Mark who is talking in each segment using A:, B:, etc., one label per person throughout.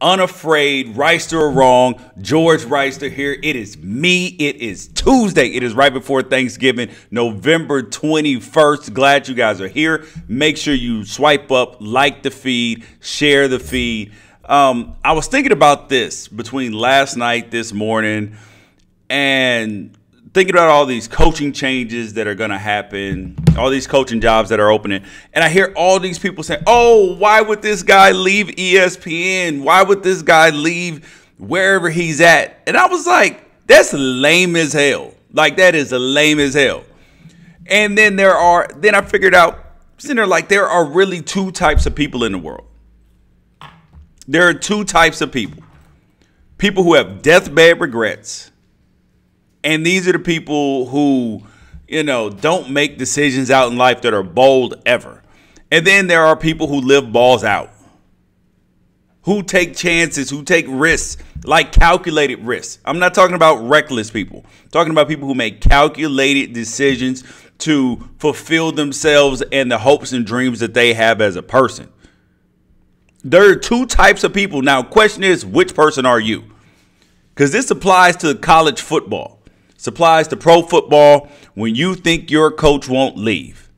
A: unafraid, Reister or wrong, George Reister here. It is me. It is Tuesday. It is right before Thanksgiving, November 21st. Glad you guys are here. Make sure you swipe up, like the feed, share the feed. I was thinking about this between last night, this morning, and thinking about all these coaching changes that are going to happen, all these coaching jobs that are opening. And I hear all these people saying, oh, why would this guy leave ESPN? Why would this guy leave wherever he's at? And I was like, that's lame as hell. Like, that is lame as hell. And then I figured out, there are really two types of people in the world. There are two types of people. People who have deathbed regrets. And these are the people who, don't make decisions out in life that are bold ever. And then there are people who live balls out, who take chances, who take risks, like calculated risks. I'm not talking about reckless people. I'm talking about people who make calculated decisions to fulfill themselves and the hopes and dreams that they have as a person. There are two types of people. Now, question is, which person are you? Because this applies to college football. Applies to pro football. When you think your coach won't leave,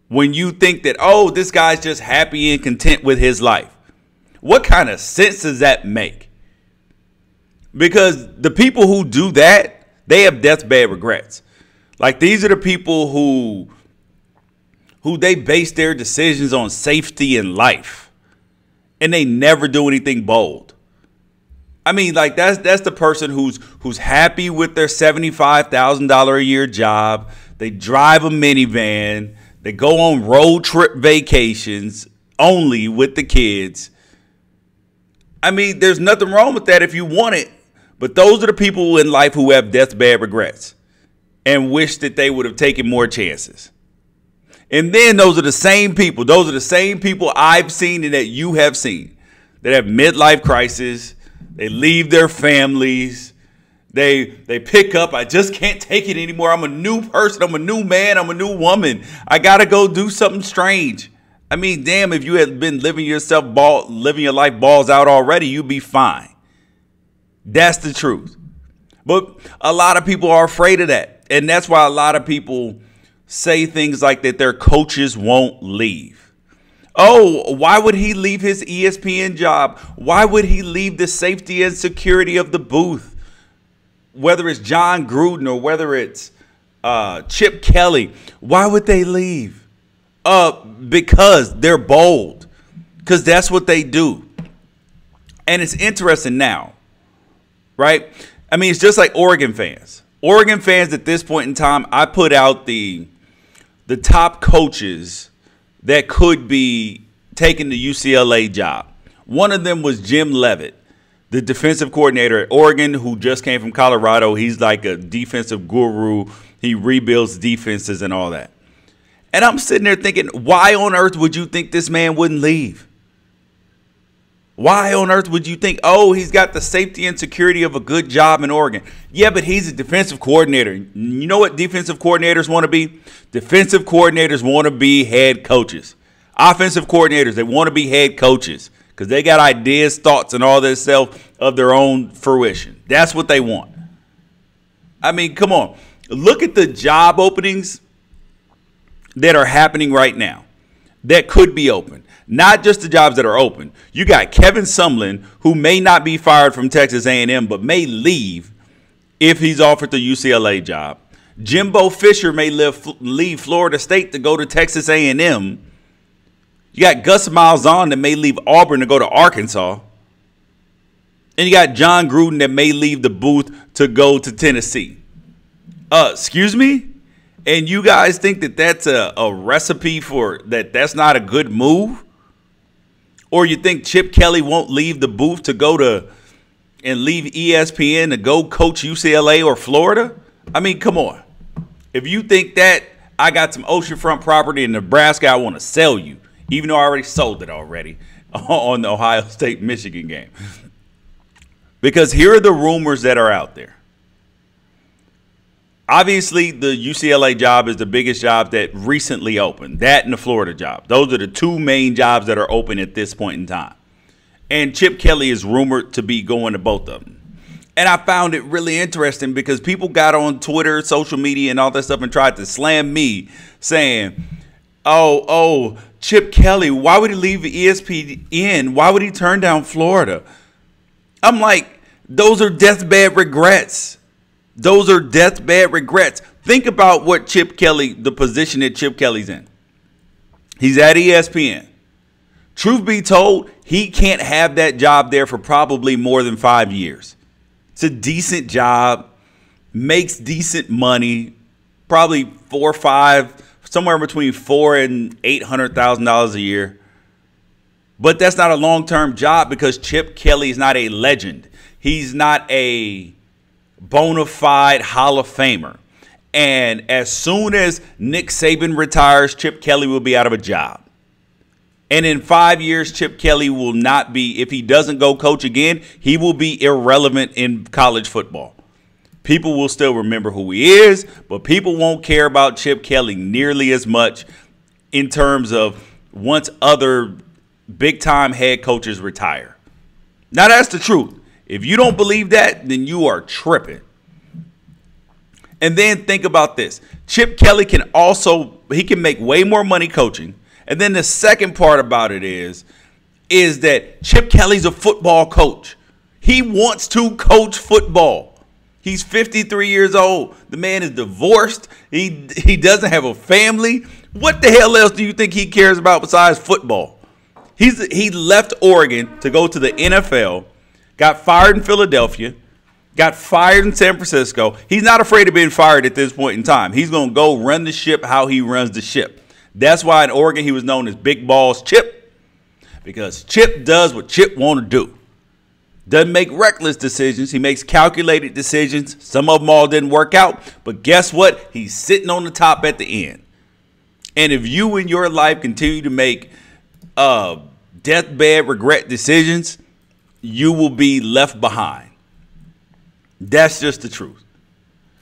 A: when you think that, oh, this guy's just happy and content with his life, what kind of sense does that make? Because the people who do that, they have deathbed regrets. Like, these are the people who they base their decisions on safety and life, and they never do anything bold. I mean, like, that's the person who's happy with their $75,000 a year job. They drive a minivan. They go on road trip vacations only with the kids. I mean, there's nothing wrong with that if you want it. But those are the people in life who have deathbed regrets and wish that they would have taken more chances. And then those are the same people. Those are the same people I've seen and that you have seen that have midlife crisis. They leave their families. They pick up, I just can't take it anymore. I'm a new person. I'm a new man. I'm a new woman. I got to go do something strange. I mean, damn, if you had been living your life balls out already, you'd be fine. That's the truth. But a lot of people are afraid of that. And that's why a lot of people say things like that their coaches won't leave. Oh, why would he leave his ESPN job? Why would he leave the safety and security of the booth? Whether it's John Gruden or whether it's Chip Kelly, why would they leave? Because they're bold. Because that's what they do. And it's interesting now, right? I mean, it's just like Oregon fans. Oregon fans at this point in time, I put out the top coaches that could be taking the UCLA job. One of them was Jim Leavitt, the defensive coordinator at Oregon, who just came from Colorado. He's like a defensive guru. He rebuilds defenses and all that. And I'm sitting there thinking, why on earth would you think this man wouldn't leave? Why on earth would you think, oh, he's got the safety and security of a good job in Oregon? Yeah, but he's a defensive coordinator. You know what defensive coordinators want to be? Defensive coordinators want to be head coaches. Offensive coordinators, they want to be head coaches because they got ideas, thoughts, and all this stuff of their own fruition. That's what they want. I mean, come on. Look at the job openings that are happening right now that could be open. Not just the jobs that are open. You got Kevin Sumlin, who may not be fired from Texas A&M, but may leave if he's offered the UCLA job. Jimbo Fisher may leave Florida State to go to Texas A&M. You got Gus Malzahn that may leave Auburn to go to Arkansas. And you got John Gruden that may leave the booth to go to Tennessee. Excuse me? And you guys think that that's a recipe for that's not a good move? Or you think Chip Kelly won't leave the booth to go to and leave ESPN to go coach UCLA or Florida? I mean, come on. If you think that, I got some oceanfront property in Nebraska I want to sell you, even though I already sold it already on the Ohio State-Michigan game. Because here are the rumors that are out there. Obviously, the UCLA job is the biggest job that recently opened. That and the Florida job. Those are the two main jobs that are open at this point in time. And Chip Kelly is rumored to be going to both of them. And I found it really interesting because people got on Twitter, social media, and all that stuff and tried to slam me saying, oh, Chip Kelly, why would he leave ESPN? Why would he turn down Florida? I'm like, those are deathbed regrets. Those are deathbed regrets. Think about what Chip Kelly, the position that Chip Kelly's in. He's at ESPN. Truth be told, he can't have that job there for probably more than 5 years. It's a decent job, makes decent money, probably 4 or 5, somewhere between $400,000 and $800,000 a year. But that's not a long-term job because Chip Kelly is not a legend. He's not a bona fide Hall of Famer. And as soon as Nick Saban retires, Chip Kelly will be out of a job. And in 5 years, Chip Kelly will not be, if he doesn't go coach again, he will be irrelevant in college football. People will still remember who he is, but people won't care about Chip Kelly nearly as much in terms of once other big-time head coaches retire. Now, that's the truth. If you don't believe that, then you are tripping. And then think about this. Chip Kelly can also, he can make way more money coaching. And then the second part about it is that Chip Kelly's a football coach. He wants to coach football. He's 53 years old. The man is divorced. He doesn't have a family. What the hell else do you think he cares about besides football? He left Oregon to go to the NFL, got fired in Philadelphia, got fired in San Francisco. He's not afraid of being fired at this point in time. He's going to go run the ship how he runs the ship. That's why in Oregon he was known as Big Balls Chip, because Chip does what Chip want to do. Doesn't make reckless decisions. He makes calculated decisions. Some of them all didn't work out, but guess what? He's sitting on the top at the end. And if you in your life continue to make deathbed regret decisions, you will be left behind. That's just the truth.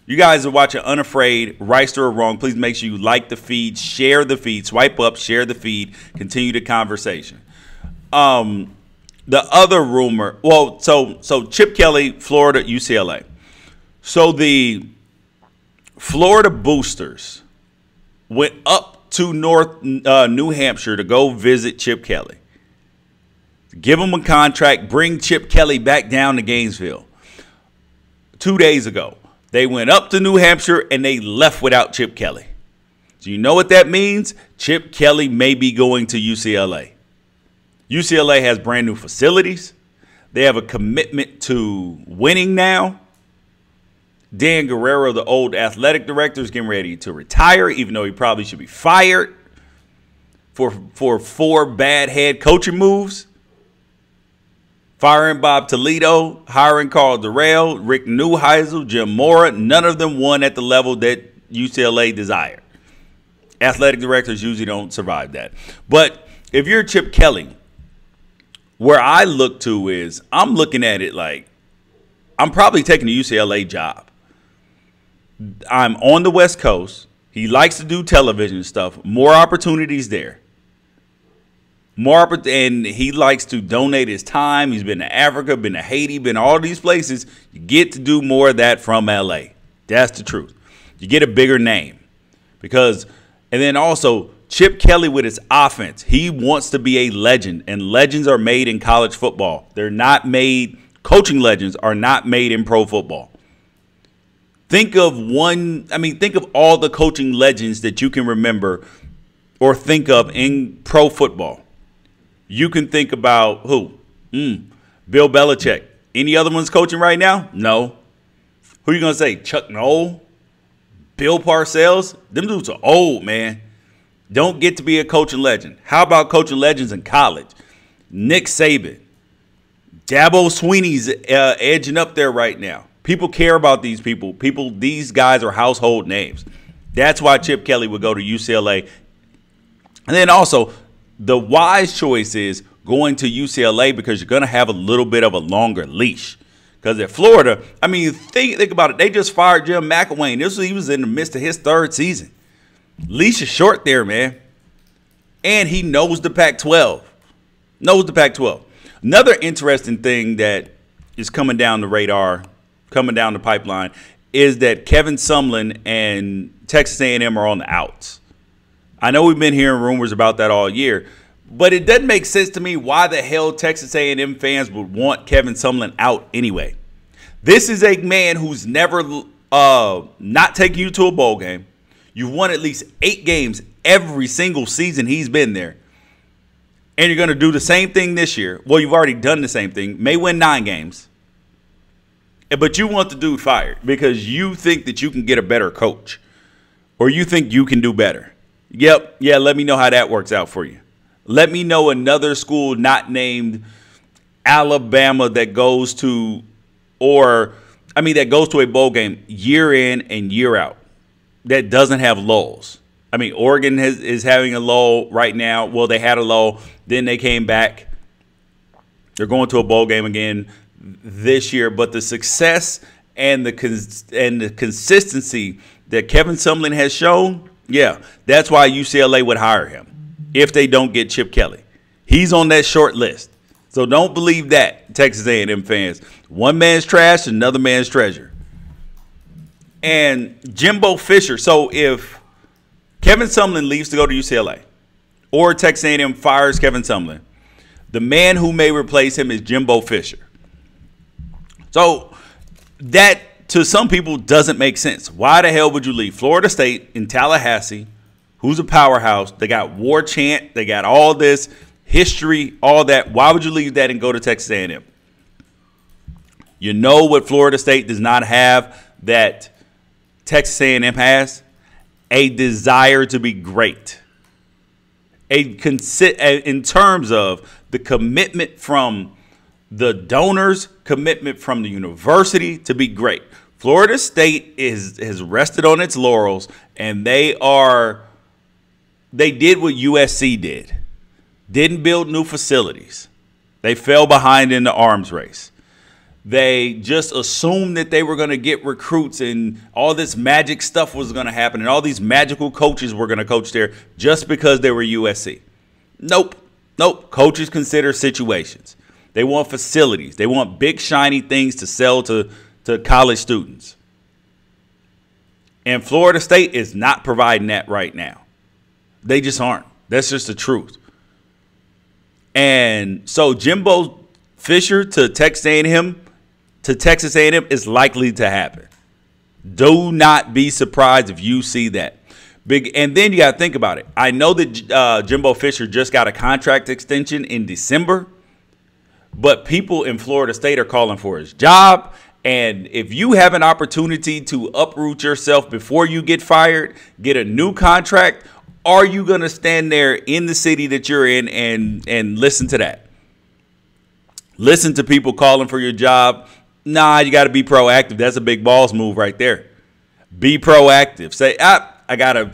A: You guys are watching Unafraid, Right or Wrong. Please make sure you like the feed, share the feed, swipe up, share the feed, continue the conversation. The other rumor, well, so Chip Kelly, Florida, UCLA. So the Florida boosters went up to New Hampshire to go visit Chip Kelly. Give him a contract, bring Chip Kelly back down to Gainesville. 2 days ago, they went up to New Hampshire and they left without Chip Kelly. Do you know what that means? Chip Kelly may be going to UCLA. UCLA has brand new facilities. They have a commitment to winning now. Dan Guerrero, the old athletic director, is getting ready to retire, even though he probably should be fired for 4 bad head coaching moves. Firing Bob Toledo, hiring Carl Durrell, Rick Neuheisel, Jim Mora. None of them won at the level that UCLA desired. Athletic directors usually don't survive that. But if you're Chip Kelly, where I look to is I'm looking at it like I'm probably taking a UCLA job. I'm on the West Coast. He likes to do television stuff. More opportunities there. And he likes to donate his time. He's been to Africa, been to Haiti, been to all these places. You get to do more of that from LA. That's the truth. You get a bigger name. And then also Chip Kelly with his offense. He wants to be a legend, and legends are made in college football. They're not made, coaching legends are not made in pro football. Think of all the coaching legends that you can remember or think of in pro football. You can think about who? Bill Belichick. Any other ones coaching right now? No. Who are you going to say? Chuck Noll? Bill Parcells? Them dudes are old, man. Don't get to be a coaching legend. How about coaching legends in college? Nick Saban. Dabo Swinney's edging up there right now. People care about these people. These guys are household names. That's why Chip Kelly would go to UCLA. And then also, the wise choice is going to UCLA because you're going to have a little bit of a longer leash. Because at Florida, I mean, think about it. They just fired Jim McElwain. He was in the midst of his 3rd season. Leash is short there, man. And he knows the Pac-12. Another interesting thing that is coming down the radar, coming down the pipeline, is that Kevin Sumlin and Texas A&M are on the outs. I know we've been hearing rumors about that all year, but it doesn't make sense to me why the hell Texas A&M fans would want Kevin Sumlin out anyway. This is a man who's never not taken you to a bowl game. You've won at least 8 games every single season he's been there. And you're going to do the same thing this year. Well, you've already done the same thing. May win 9 games. But you want the dude fired because you think that you can get a better coach or you think you can do better. Yep. Yeah, let me know how that works out for you. Let me know another school not named Alabama that goes to that goes to a bowl game year in and year out that doesn't have lulls. I mean, Oregon is having a lull right now. Well, they had a lull. Then they came back. They're going to a bowl game again this year. But the success and the consistency that Kevin Sumlin has shown, yeah, that's why UCLA would hire him if they don't get Chip Kelly. He's on that short list. So don't believe that, Texas A&M fans. One man's trash, another man's treasure. And Jimbo Fisher. So if Kevin Sumlin leaves to go to UCLA or Texas A&M fires Kevin Sumlin, the man who may replace him is Jimbo Fisher. So that, to some people, doesn't make sense. Why the hell would you leave Florida State in Tallahassee, who's a powerhouse? They got war chant. They got all this history, all that. Why would you leave that and go to Texas A&M? You know what Florida State does not have that Texas A&M has? A desire to be great. In terms of the commitment from the donors, commitment from the university to be great. Florida State has rested on its laurels, and they did what USC did. Didn't build new facilities. They fell behind in the arms race. They just assumed that they were going to get recruits and all this magic stuff was going to happen and all these magical coaches were going to coach there just because they were USC. Nope. Coaches consider situations. They want facilities. They want big, shiny things to sell to college students. And Florida State is not providing that right now. They just aren't. That's just the truth. And so Jimbo Fisher to Texas A&M is likely to happen. Do not be surprised if you see that. And then you got to think about it. I know that Jimbo Fisher just got a contract extension in December, but people in Florida State are calling for his job. And if you have an opportunity to uproot yourself before you get fired, get a new contract, are you going to stand there in the city that you're in and listen to that? Listen to people calling for your job. Nah, you got to be proactive. That's a big balls move right there. Be proactive. Say, I got a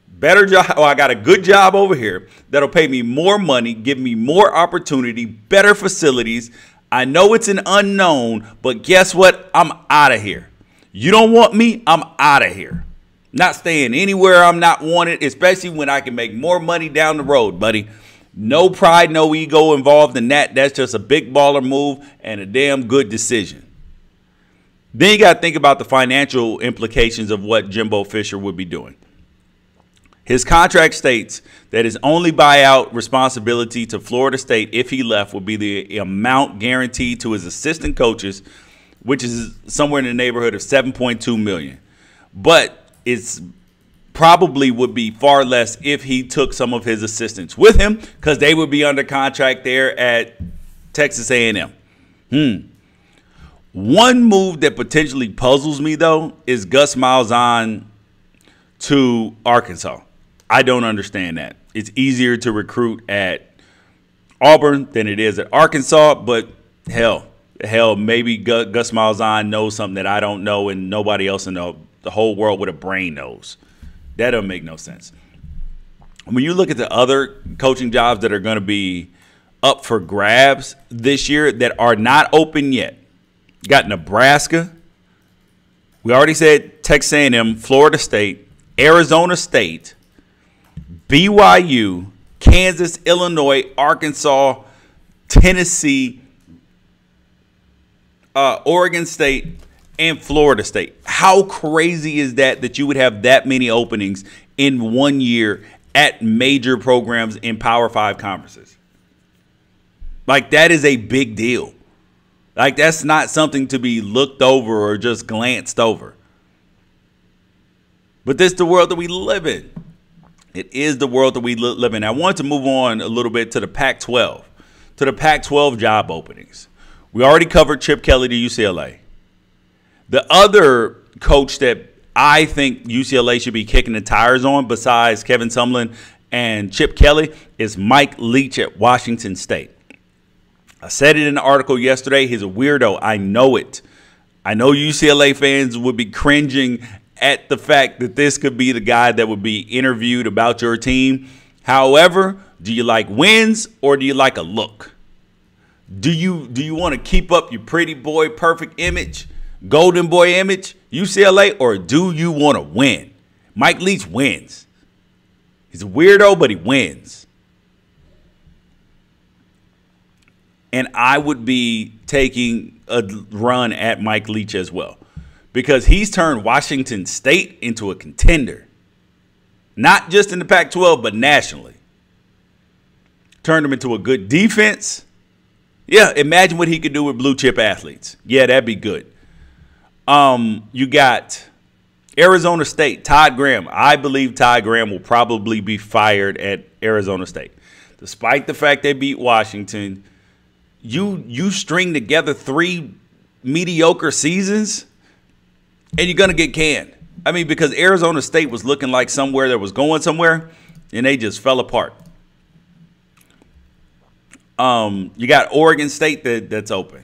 A: better job, or I got a good job over here that'll pay me more money, give me more opportunity, better facilities. I know it's an unknown, but guess what? I'm out of here. You don't want me? I'm out of here. Not staying anywhere I'm not wanted, especially when I can make more money down the road, buddy. No pride, no ego involved in that. That's just a big baller move and a damn good decision. Then you got to think about the financial implications of what Jimbo Fisher would be doing. His contract states that his only buyout responsibility to Florida State if he left would be the amount guaranteed to his assistant coaches, which is somewhere in the neighborhood of $7.2 million. But it's probably would be far less if he took some of his assistants with him because they would be under contract there at Texas A&M. One move that potentially puzzles me, though, is Gus Malzahn to Arkansas. I don't understand that. It's easier to recruit at Auburn than it is at Arkansas, but hell, maybe Gus Malzahn knows something that I don't know and nobody else in the whole world with a brain knows. That doesn't make no sense. When you look at the other coaching jobs that are going to be up for grabs this year that are not open yet, you got Nebraska. We already said Texas A&M, Florida State, Arizona State, BYU, Kansas, Illinois, Arkansas, Tennessee, Oregon State, and Florida State. How crazy is that you would have that many openings in 1 year at major programs in Power 5 conferences? Like, that is a big deal. Like, that's not something to be looked over or just glanced over. But this is the world that we live in. It is the world that we live in. I want to move on a little bit to the Pac-12, to the Pac-12 job openings. We already covered Chip Kelly to UCLA. The other coach that I think UCLA should be kicking the tires on, besides Kevin Sumlin and Chip Kelly, is Mike Leach at Washington State. I said it in the article yesterday. He's a weirdo. I know it. I know UCLA fans would be cringing at the fact that this could be the guy that would be interviewed about your team. However, do you like wins or do you like a look? Do you want to keep up your pretty boy perfect image, golden boy image, UCLA, or do you want to win? Mike Leach wins. He's a weirdo, but he wins. And I would be taking a run at Mike Leach as well, because he's turned Washington State into a contender, not just in the Pac-12, but nationally. Turned them into a good defense. Yeah, imagine what he could do with blue chip athletes. Yeah, that'd be good. You got Arizona State, Todd Graham. I believe Todd Graham will probably be fired at Arizona State. Despite the fact they beat Washington, you string together 3 mediocre seasons and you're going to get canned. I mean, because Arizona State was looking like somewhere that was going somewhere, and they just fell apart. You got Oregon State that's open.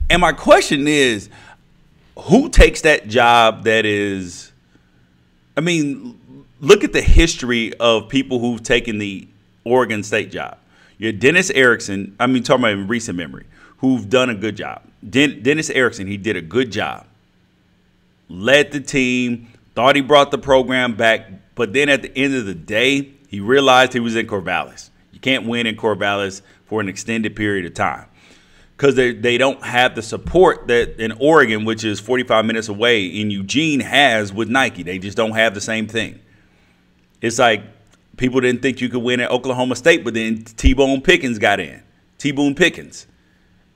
A: And my question is, who takes that job that is, I mean, look at the history of people who've taken the Oregon State job. You had Dennis Erickson, I mean, talking about in recent memory, who've done a good job. Dennis Erickson, he did a good job. Led the team, thought he brought the program back, but then at the end of the day, he realized he was in Corvallis. You can't win in Corvallis for an extended period of time because they don't have the support that in Oregon, which is 45 minutes away, in Eugene has with Nike. They just don't have the same thing. It's like people didn't think you could win at Oklahoma State, but then T-Bone Pickens got in. T-Bone Pickens.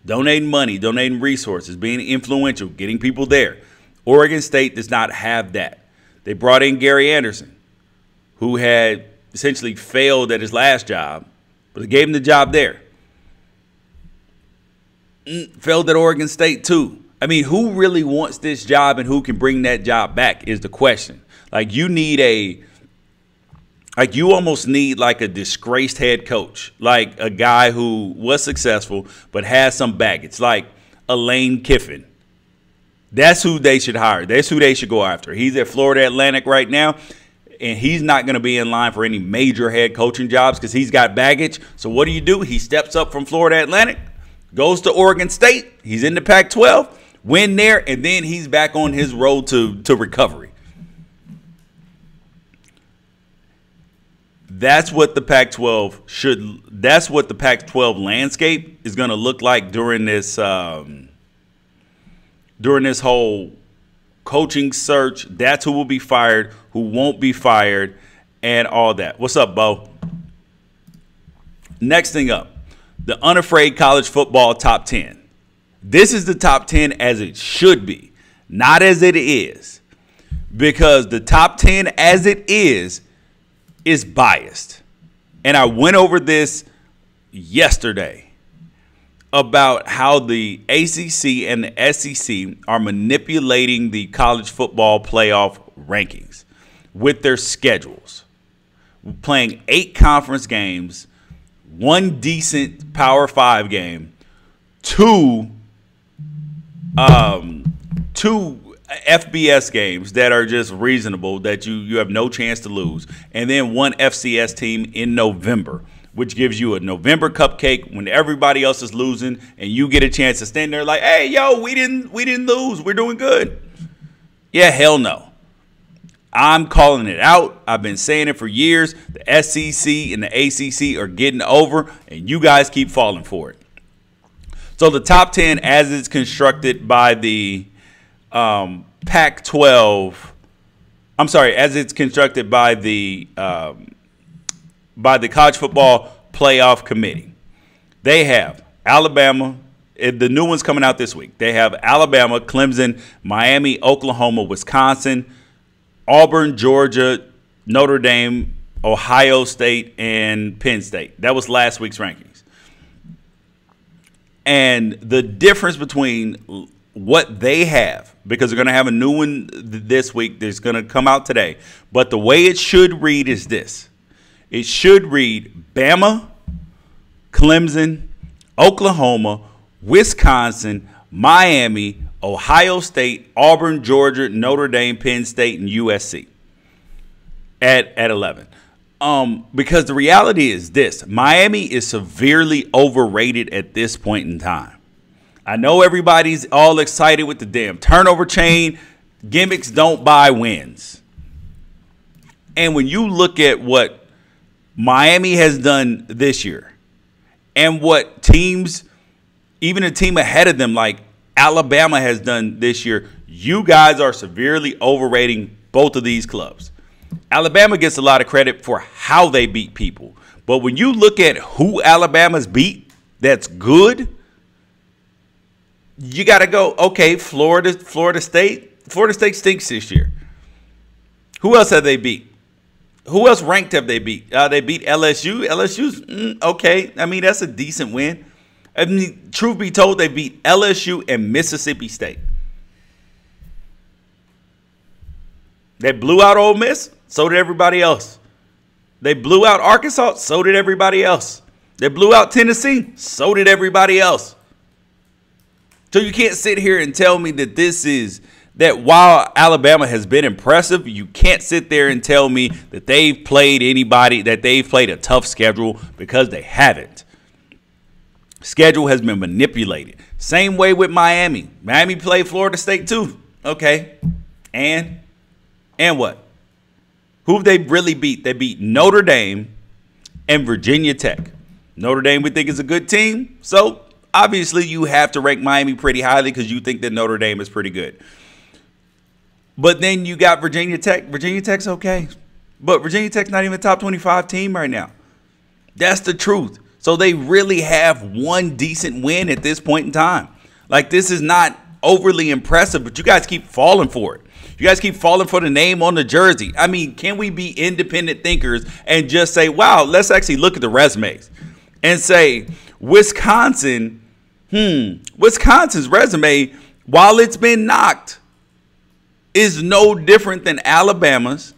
A: Donating money, donating resources, being influential, getting people there. Oregon State does not have that. They brought in Gary Anderson, who had essentially failed at his last job, but they gave him the job there. Failed at Oregon State too. I mean, who really wants this job and who can bring that job back is the question. Like, you almost need like a disgraced head coach, like a guy who was successful but has some baggage, like a Lane Kiffin. That's who they should hire. That's who they should go after. He's at Florida Atlantic right now, and he's not going to be in line for any major head coaching jobs because he's got baggage. So what do? He steps up from Florida Atlantic, goes to Oregon State. He's in the Pac-12, win there, and then he's back on his road to recovery. That's what the Pac-12 should. That's what the Pac-12 landscape is going to look like during this whole coaching search. That's who will be fired, who won't be fired, and all that. What's up, Bo? Next thing up, the Unafraid College Football Top 10. This is the top 10 as it should be, not as it is, because the top 10 as it is biased. And I went over this yesterday about how the ACC and the SEC are manipulating the college football playoff rankings with their schedules. Playing 8 conference games, 1 decent Power 5 game, 2 FBS games that are just reasonable, that you have no chance to lose, and then 1 FCS team in November, which gives you a November cupcake when everybody else is losing, and you get a chance to stand there like, hey, yo, we didn't lose. We're doing good. Yeah, hell no. I'm calling it out. I've been saying it for years. The SEC and the ACC are getting over, and you guys keep falling for it. So the top 10, as it's constructed by the Pac-12, I'm sorry, as it's constructed by the College Football Playoff Committee, they have Alabama. The new one's coming out this week. They have Alabama, Clemson, Miami, Oklahoma, Wisconsin, Auburn, Georgia, Notre Dame, Ohio State, and Penn State. That was last week's rankings. And the difference between what they have, because they're going to have a new one this week that's going to come out today, but the way it should read is this. It should read Bama, Clemson, Oklahoma, Wisconsin, Miami, Ohio State, Auburn, Georgia, Notre Dame, Penn State, and USC at 11. Because the reality is this. Miami is severely overrated at this point in time. I know everybody's all excited with the damn turnover chain. Gimmicks don't buy wins. And when you look at what Miami has done this year and what teams, even a team ahead of them like Alabama has done this year, you guys are severely overrating both of these clubs. Alabama gets a lot of credit for how they beat people. But when you look at who Alabama's beat that's good, you got to go, okay, Florida State. Florida State stinks this year. Who else have they beat? Who else ranked have they beat? They beat LSU. LSU's okay. I mean, that's a decent win. I mean, truth be told, they beat LSU and Mississippi State. They blew out Ole Miss. So did everybody else. They blew out Arkansas. So did everybody else. They blew out Tennessee. So did everybody else. So you can't sit here and tell me that while Alabama has been impressive, you can't sit there and tell me that they've played a tough schedule, because they haven't. Schedule has been manipulated. Same way with Miami. Miami played Florida State too. Okay. And what? Who they really beat? They beat Notre Dame and Virginia Tech. Notre Dame we think is a good team. So obviously you have to rank Miami pretty highly because you think that Notre Dame is pretty good. But then you got Virginia Tech. Virginia Tech's okay. But Virginia Tech's not even a top 25 team right now. That's the truth. So they really have one decent win at this point in time. Like, this is not overly impressive, but you guys keep falling for it. You guys keep falling for the name on the jersey. I mean, can we be independent thinkers and just say, wow, let's actually look at the resumes and say Wisconsin's resume, while it's been knocked, is no different than Alabama's,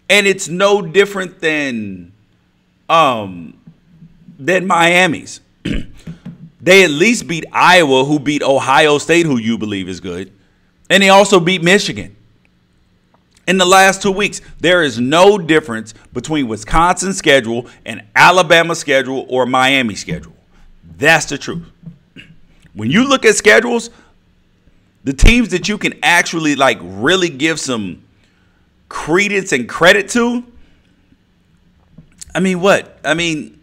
A: and it's no different than Miami's. They at least beat Iowa, who beat Ohio State, who you believe is good, and they also beat Michigan. In the last 2 weeks, there is no difference between Wisconsin's schedule and Alabama's schedule or Miami's schedule. That's the truth. When you look at schedules, the teams that you can actually like really give some credence and credit to, I mean, what? I mean,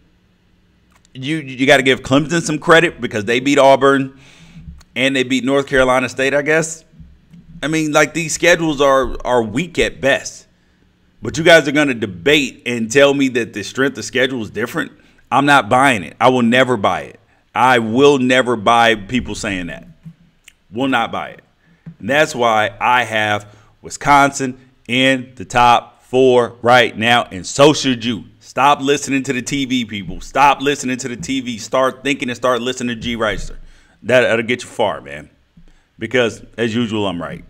A: you got to give Clemson some credit because they beat Auburn and they beat North Carolina State, I guess. I mean, like, these schedules are weak at best. But you guys are going to debate and tell me that the strength of schedule is different. I'm not buying it. I will never buy it. I will never buy people saying that. Will not buy it. And that's why I have Wisconsin in the top 4 right now, and so should you. Stop listening to the TV, people. Stop listening to the TV. Start thinking and start listening to G. Reister. That'll get you far, man. Because, as usual, I'm right.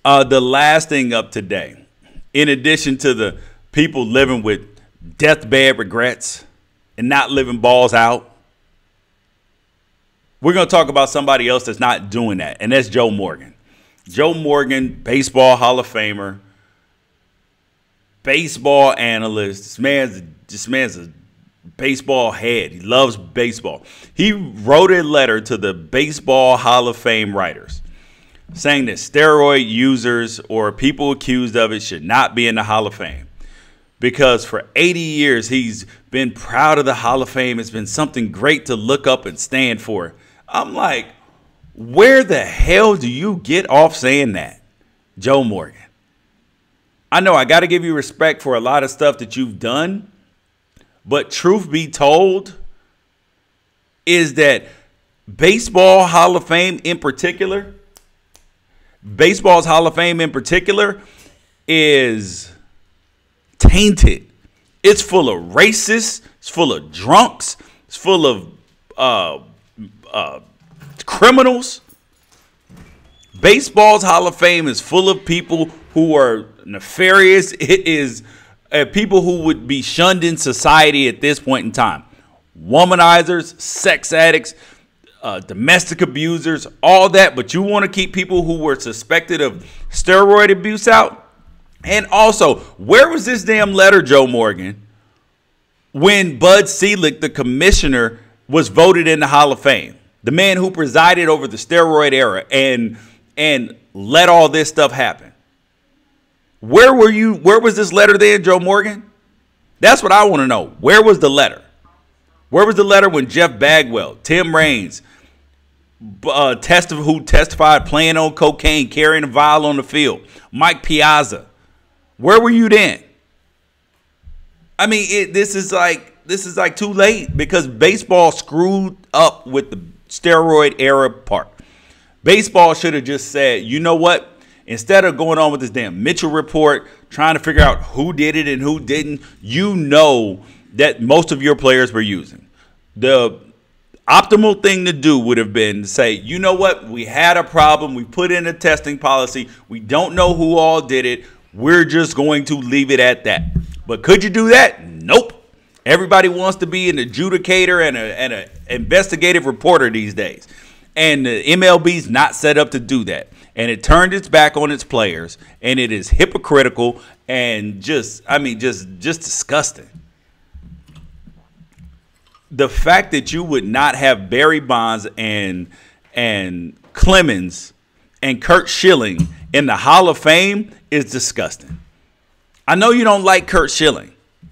A: The last thing up today, in addition to the people living with deathbed regrets and not living balls out, we're going to talk about somebody else that's not doing that, and that's Joe Morgan. Joe Morgan, baseball Hall of Famer, baseball analyst. This man's a baseball head. He loves baseball. He wrote a letter to the Baseball Hall of Fame writers saying that steroid users or people accused of it should not be in the Hall of Fame. Because for 80 years, he's been proud of the Hall of Fame. It's been something great to look up and stand for. I'm like, where the hell do you get off saying that, Joe Morgan? I know I got to give you respect for a lot of stuff that you've done. But truth be told is that baseball Hall of Fame in particular, baseball's Hall of Fame in particular is tainted. It's full of racists. It's full of drunks. It's full of criminals. Baseball's Hall of Fame is full of people who are nefarious. It is people who would be shunned in society at this point in time. Womanizers, sex addicts, domestic abusers, all that. But you want to keep people who were suspected of steroid abuse out? And also, where was this damn letter, Joe Morgan, when Bud Selig, the commissioner, was voted in the Hall of Fame? The man who presided over the steroid era and let all this stuff happen. Where were you? Where was this letter then, Joe Morgan? That's what I want to know. Where was the letter? Where was the letter when Jeff Bagwell, Tim Raines, who testified playing on cocaine, carrying a vial on the field, Mike Piazza? Where were you then? I mean, this is like too late because baseball screwed up with the steroid era part. Baseball should have just said, you know what? Instead of going on with this damn Mitchell report, trying to figure out who did it and who didn't, you know that most of your players were using. The optimal thing to do would have been to say, you know what? We had a problem. We put in a testing policy. We don't know who all did it. We're just going to leave it at that. But could you do that? Nope. Everybody wants to be an adjudicator and an investigative reporter these days. And the MLB's not set up to do that. And it turned its back on its players. And it is hypocritical and just disgusting. The fact that you would not have Barry Bonds and Clemens and Curt Schilling in the Hall of Fame is disgusting. I know you don't like Curt Schilling.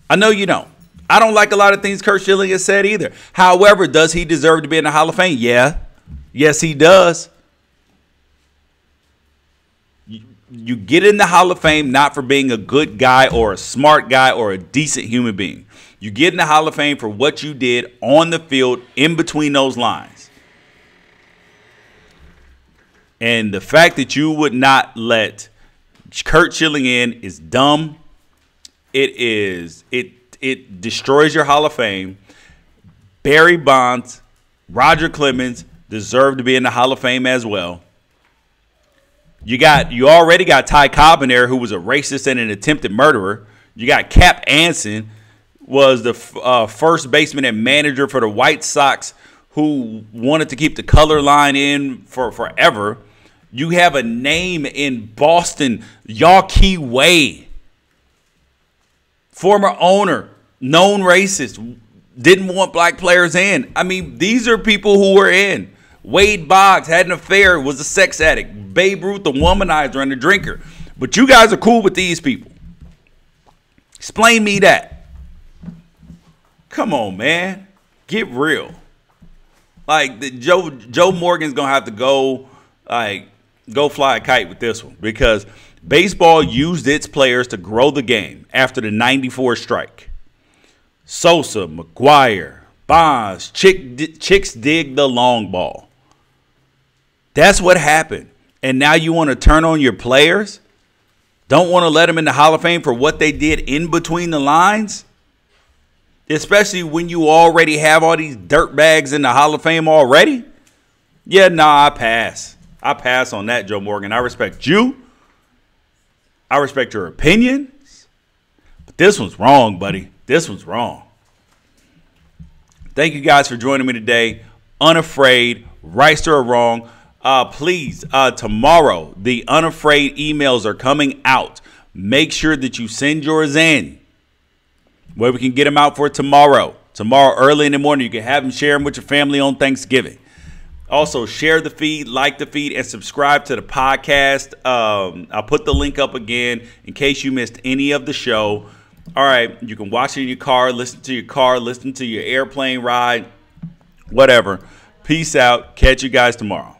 A: I know you don't. I don't like a lot of things Curt Schilling has said either. However, does he deserve to be in the Hall of Fame? Yeah. Yes, he does. You get in the Hall of Fame not for being a good guy or a smart guy or a decent human being. You get in the Hall of Fame for what you did on the field in between those lines. And the fact that you would not let Curt Schilling in is dumb. It destroys your Hall of Fame. Barry Bonds, Roger Clemens deserve to be in the Hall of Fame as well. You already got Ty Cobb in there, who was a racist and an attempted murderer. You got Cap Anson, was the first baseman and manager for the White Sox, who wanted to keep the color line in for forever. You have a name in Boston, Yawkey Way, former owner, known racist, didn't want black players in. I mean, these are people who were in. Wade Boggs had an affair, was a sex addict. Babe Ruth, the womanizer and the drinker. But you guys are cool with these people. Explain me that. Come on, man. Get real. Like Joe Morgan's gonna have to go fly a kite with this one, because baseball used its players to grow the game after the '94 strike. Sosa, McGuire, Bonds, chicks dig the long ball. That's what happened. And now you want to turn on your players? Don't want to let them in the Hall of Fame for what they did in between the lines? Especially when you already have all these dirtbags in the Hall of Fame already? Yeah, nah, I pass. I pass on that, Joe Morgan. I respect you. I respect your opinions. But this one's wrong, buddy. This one's wrong. Thank you guys for joining me today. Unafraid, right or wrong. Please, tomorrow, the Unafraid emails are coming out. Make sure that you send yours in, where we can get them out for tomorrow. Tomorrow, early in the morning, you can have them, share them with your family on Thanksgiving. Also, share the feed, like the feed, and subscribe to the podcast. I'll put the link up again in case you missed any of the show. All right, you can watch it in your car, listen to your airplane ride, whatever. Peace out. Catch you guys tomorrow.